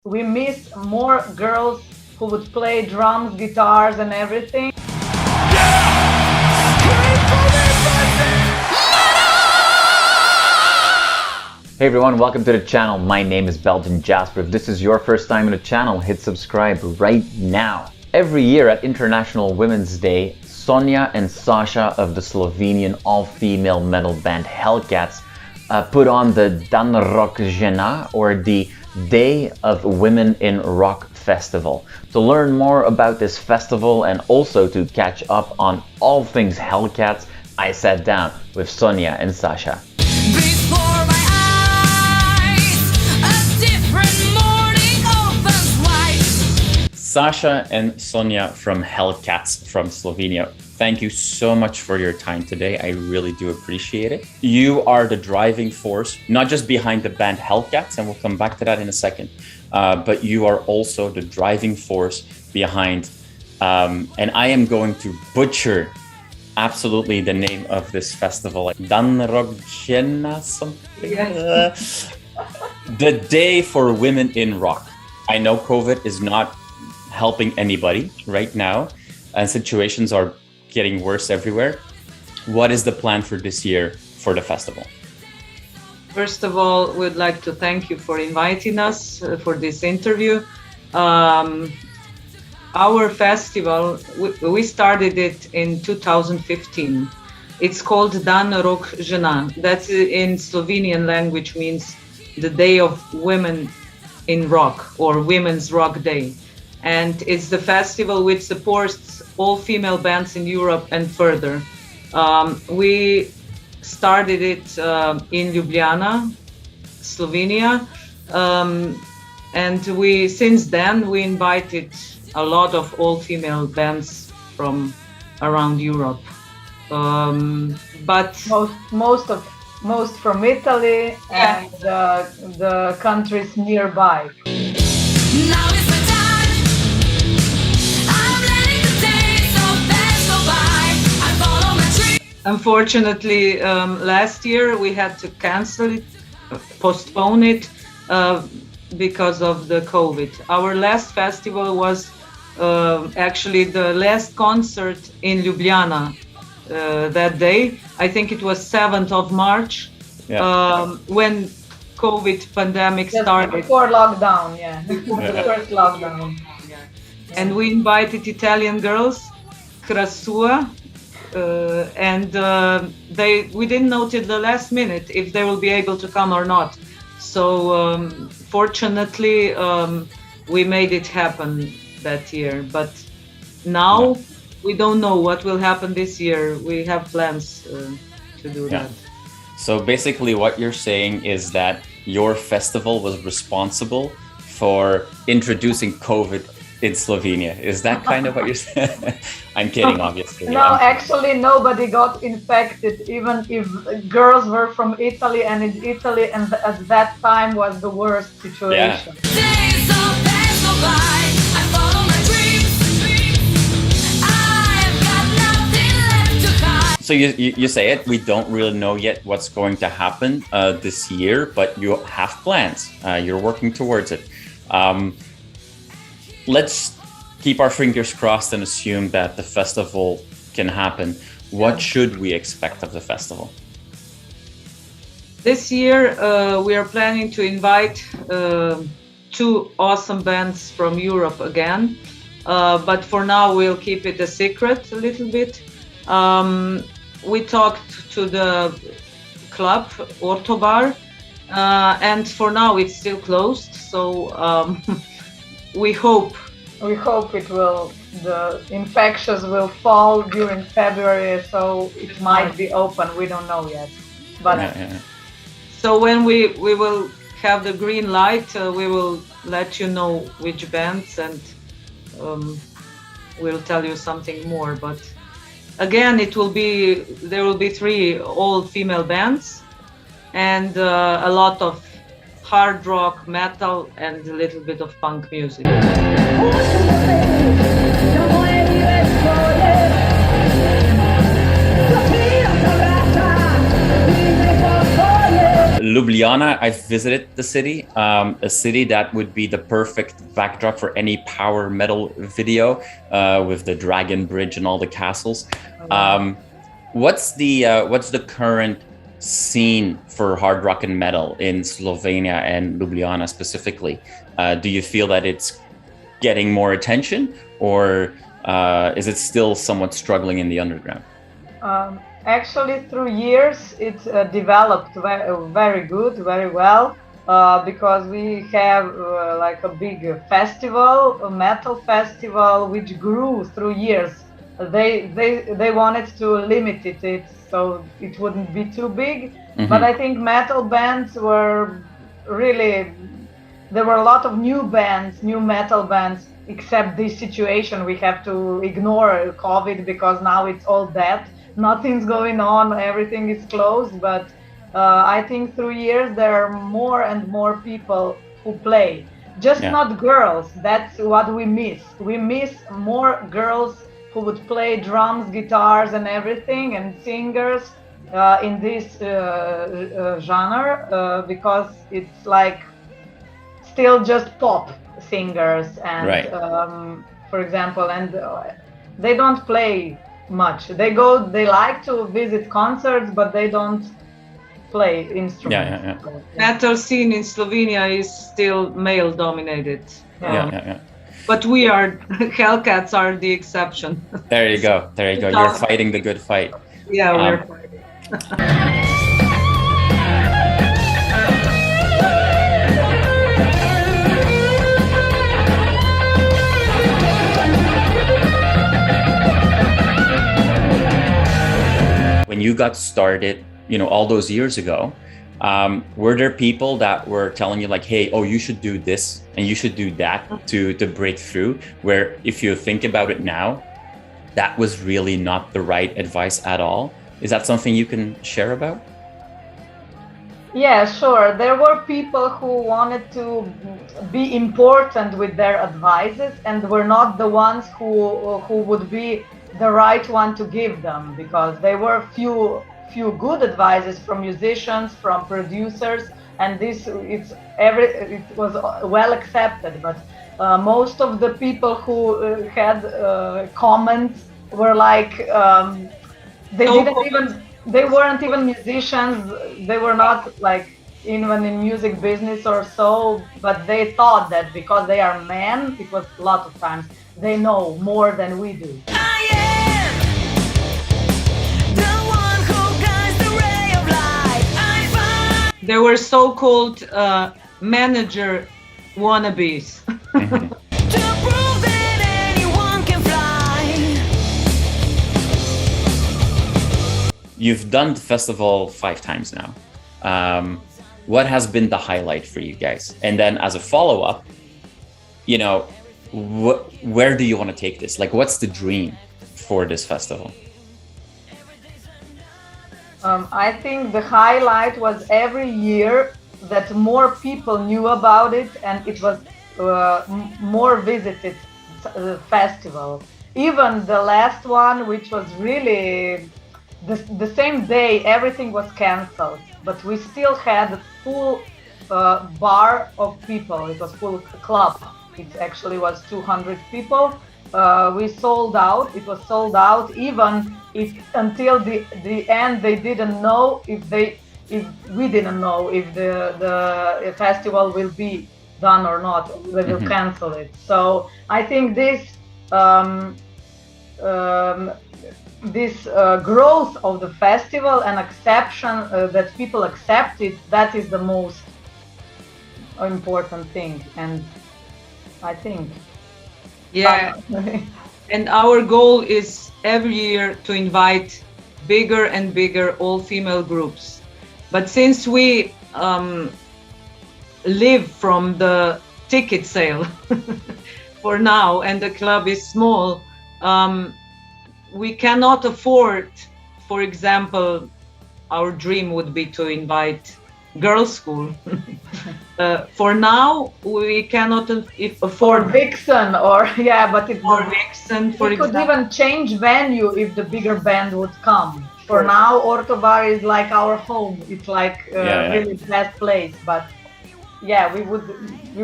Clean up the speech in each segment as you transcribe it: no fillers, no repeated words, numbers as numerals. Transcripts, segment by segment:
We miss more girls who would play drums, guitars, and everything. Hey everyone, welcome to the channel. My name is Belgian Jasper. If this is your first time in the channel, hit subscribe right now. Every year at International Women's Day, Sonja and Sasha of the Slovenian all-female metal band Hellcats put on the Dan Rock Žena, or the Day of Women in Rock Festival. To learn more about this festival and also to catch up on all things Hellcats, I sat down with Sonja and Sasha. Before my eyes, a different morning opens wide. Sasha and Sonja from Hellcats from Slovenia. Thank you so much for your time today. I really do appreciate it. You are the driving force, not just behind the band Hellcats, and we'll come back to that in a second, but you are also the driving force behind, and I am going to butcher absolutely the name of this festival. Dan Rock Žena something? Yes. The Day for Women in Rock. I know COVID is not helping anybody right now, and situations are getting worse everywhere. What is the plan for this year for the festival? First of all, we'd like to thank you for inviting us for this interview. Our festival, we started it in 2015. It's called Dan Rock Žena. That in Slovenian language means the Day of Women in Rock, or Women's Rock Day. And it's the festival which supports all female bands in Europe and further. We started it in Ljubljana, Slovenia, and since then we invited a lot of all-female bands from around Europe, but most from Italy and the countries nearby. Now is the time. I'm letting the days so fast go by. I follow my dreams. Unfortunately, last year we had to cancel it, postpone it, because of the COVID. Our last festival was actually the last concert in Ljubljana that day. I think it was 7th of March, when COVID pandemic started. Before lockdown, before the first lockdown. And we invited Italian girls, Krasua, and we didn't know till the last minute if they will be able to come or not. So fortunately, we made it happen that year. But now we don't know what will happen this year. We have plans to do that. So basically what you're saying is that your festival was responsible for introducing COVID in Slovenia. Is that kind of what you're saying? I'm kidding, obviously. No, actually nobody got infected, even if girls were from Italy, and in Italy and at that time was the worst situation. Days so fast go by. I follow my dreams. I've got nothing left to hide. So you say it, we don't really know yet what's going to happen this year, but you have plans. You're working towards it. Let's keep our fingers crossed and assume that the festival can happen. What should we expect of the festival? This year we are planning to invite 2 awesome bands from Europe again, but for now we'll keep it a secret a little bit. We talked to the club, Orto bar, and for now it's still closed, so we hope the infections will fall during February, so it might be open. We don't know yet. But so when we will have the green light, we will let you know which bands, and we'll tell you something more. But again, there will be 3 all-female bands and a lot of hard rock, metal, and a little bit of punk music. Ljubljana, I've visited the city, a city that would be the perfect backdrop for any power metal video with the dragon bridge and all the castles. What's the current scene for hard rock and metal in Slovenia and Ljubljana specifically? Do you feel that it's getting more attention, or is it still somewhat struggling in the underground? Actually, through years, it's developed very good, very well, because we have like a big festival, a metal festival, which grew through years. They wanted to limit it so it wouldn't be too big. But I think metal bands were really, there were a lot of new bands, new metal bands. Except this situation, we have to ignore COVID because now it's all dead. Nothing's going on, everything is closed, but I think through years there are more and more people who play. Just not girls, that's what we miss. We miss more girls who would play drums, guitars and everything, and singers in this genre, because it's like still just pop singers and for example, and they don't play much. They like to visit concerts, but they don't play instruments. Metal scene in Slovenia is still male dominated. But we are, Hellcats are the exception. There you go. You're fighting the good fight. Yeah, we're fighting. When you got started, all those years ago, were there people that were telling you like, hey, oh, you should do this and you should do that to break through, where if you think about it now, that was really not the right advice at all? Is that something you can share about? Yeah, sure. There were people who wanted to be important with their advices and were not the ones who would be the right one to give them, because there were few good advices from musicians, from producers, and it was well accepted. But most of the people who had comments were like they weren't even musicians. They were not like even in music business or so, but they thought that because they are men, it was a lot of times they know more than we do. There were so-called manager wannabes. You've done the festival 5 times now. What has been the highlight for you guys? And then as a follow-up, where do you want to take this? Like, what's the dream for this festival? I think the highlight was every year that more people knew about it and it was more visited festival. Even the last one, which was really the same day, everything was cancelled, but we still had a full bar of people. It was full club. It actually was 200 people. We sold out. It was sold out even if until the end they didn't know if we didn't know if the festival will be done or not. They will cancel it. So I think this growth of the festival and acceptance that people accept it, that is the most important thing. And I think and our goal is every year to invite bigger and bigger all-female groups. But since we live from the ticket sale for now and the club is small, we cannot afford, for example, our dream would be to invite girls' school. For now, we cannot afford Vixen or but it for Vixen, for we could even change venue if the bigger band would come. for now, Orto Bar is like our home. It's like really best place. But yeah, we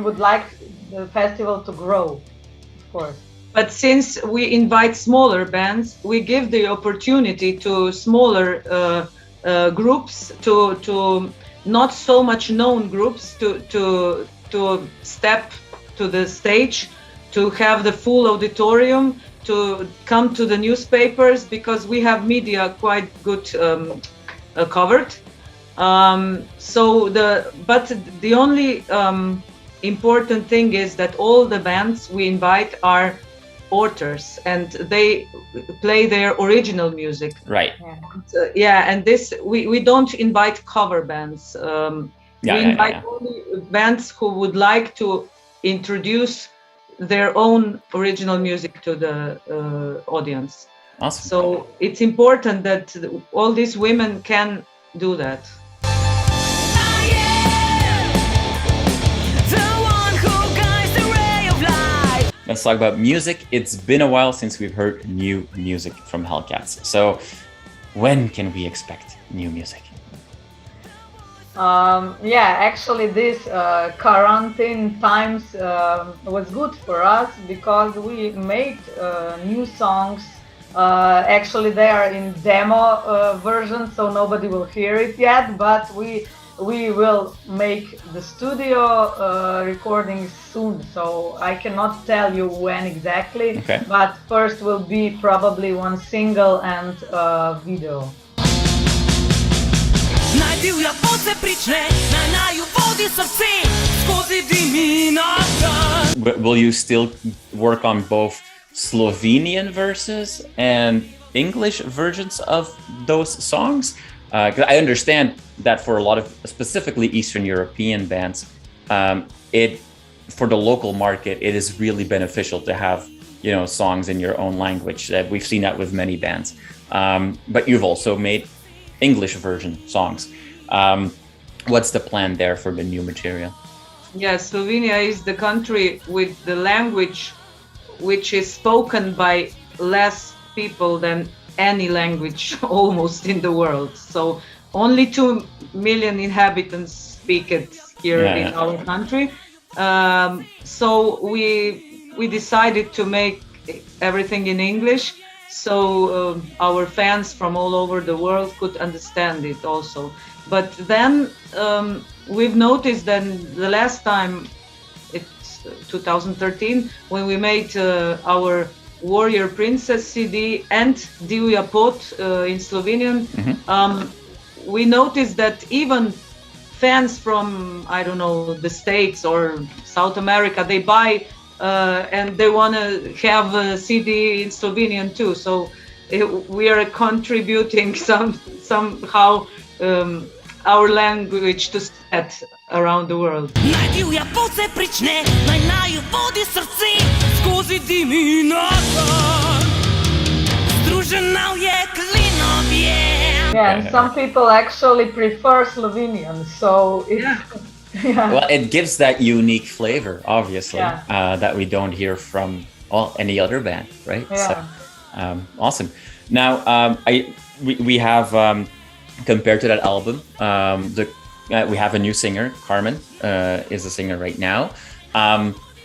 would like the festival to grow, of course. But since we invite smaller bands, we give the opportunity to smaller groups, to not so much known groups, to step to the stage, to have the full auditorium, to come to the newspapers, because we have media quite good covered. But the only important thing is that all the bands we invite are authors, and they play their original music. Right. And this we don't invite cover bands. We invite only bands who would like to introduce their own original music to the audience. Awesome. So it's important that all these women can do that. Let's talk about music. It's been a while since we've heard new music from Hellcats. So when can we expect new music? Actually this quarantine times was good for us because we made new songs. Actually they are in demo version, so nobody will hear it yet, but we will make the studio recordings soon, so I cannot tell you when exactly, but first will be probably one single and video. Will you still work on both Slovenian verses and English versions of those songs? Because I understand that for a lot of specifically Eastern European bands, for the local market, it is really beneficial to have, songs in your own language. We've seen that with many bands. But you've also made English version songs. What's the plan there for the new material? Yeah, Slovenia is the country with the language which is spoken by less people than any language almost in the world. So only 2 million inhabitants speak it here in our country. So we decided to make everything in English, so our fans from all over the world could understand it also. But then we've noticed that the last time, it's 2013, when we made our Warrior Princess CD and Divja in Slovenian, we noticed that even fans from, I don't know, the States or South America, they buy and they want to have a CD in Slovenian too. So we are contributing somehow our language to spread around the world. Yeah, and some people actually prefer Slovenian, so it's... Well, it gives that unique flavor, obviously, that we don't hear from any other band, right? Yeah. So, awesome. Now, we have, compared to that album, we have a new singer. Carmen is a singer right now.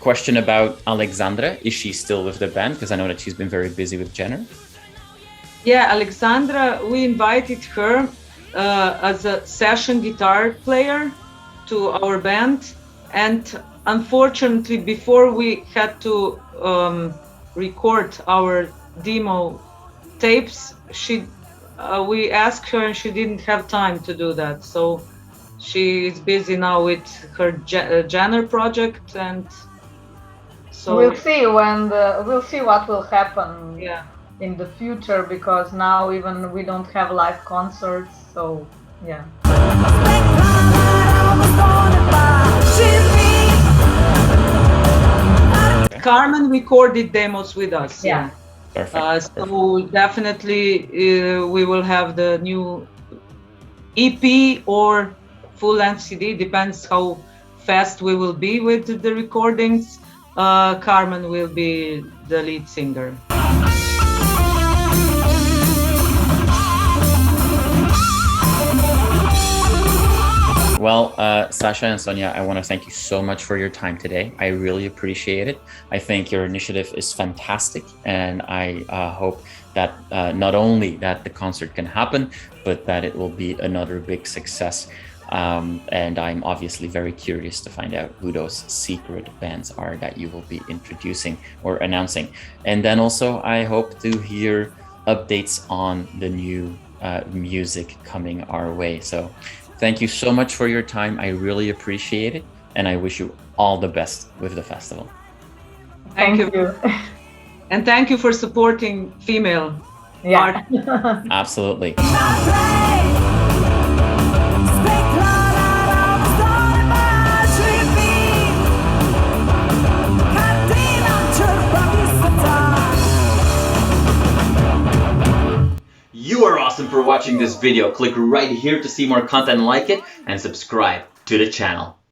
Question about Alexandra. Is she still with the band? Because I know that she's been very busy with Jenner. Yeah, Alexandra, we invited her as a session guitar player to our band, and unfortunately before we had to record our demo tapes, we asked her and she didn't have time to do that, so she is busy now with her Jenner project, and so we'll see what will happen in the future, because now even we don't have live concerts, so yeah. Carmen recorded demos with us. Yeah. Perfect. So definitely we will have the new EP or full-length CD, depends how fast we will be with the recordings. Carmen will be the lead singer. Well, Sasha and Sonja, I want to thank you so much for your time today. I really appreciate it. I think your initiative is fantastic, and I hope that not only that the concert can happen, but that it will be another big success. And I'm obviously very curious to find out who those secret bands are that you will be introducing or announcing. And then also, I hope to hear updates on the new music coming our way. So thank you so much for your time. I really appreciate it. And I wish you all the best with the festival. Thank you. And thank you for supporting female art. Absolutely. You are awesome for watching this video. Click right here to see more content like it and subscribe to the channel.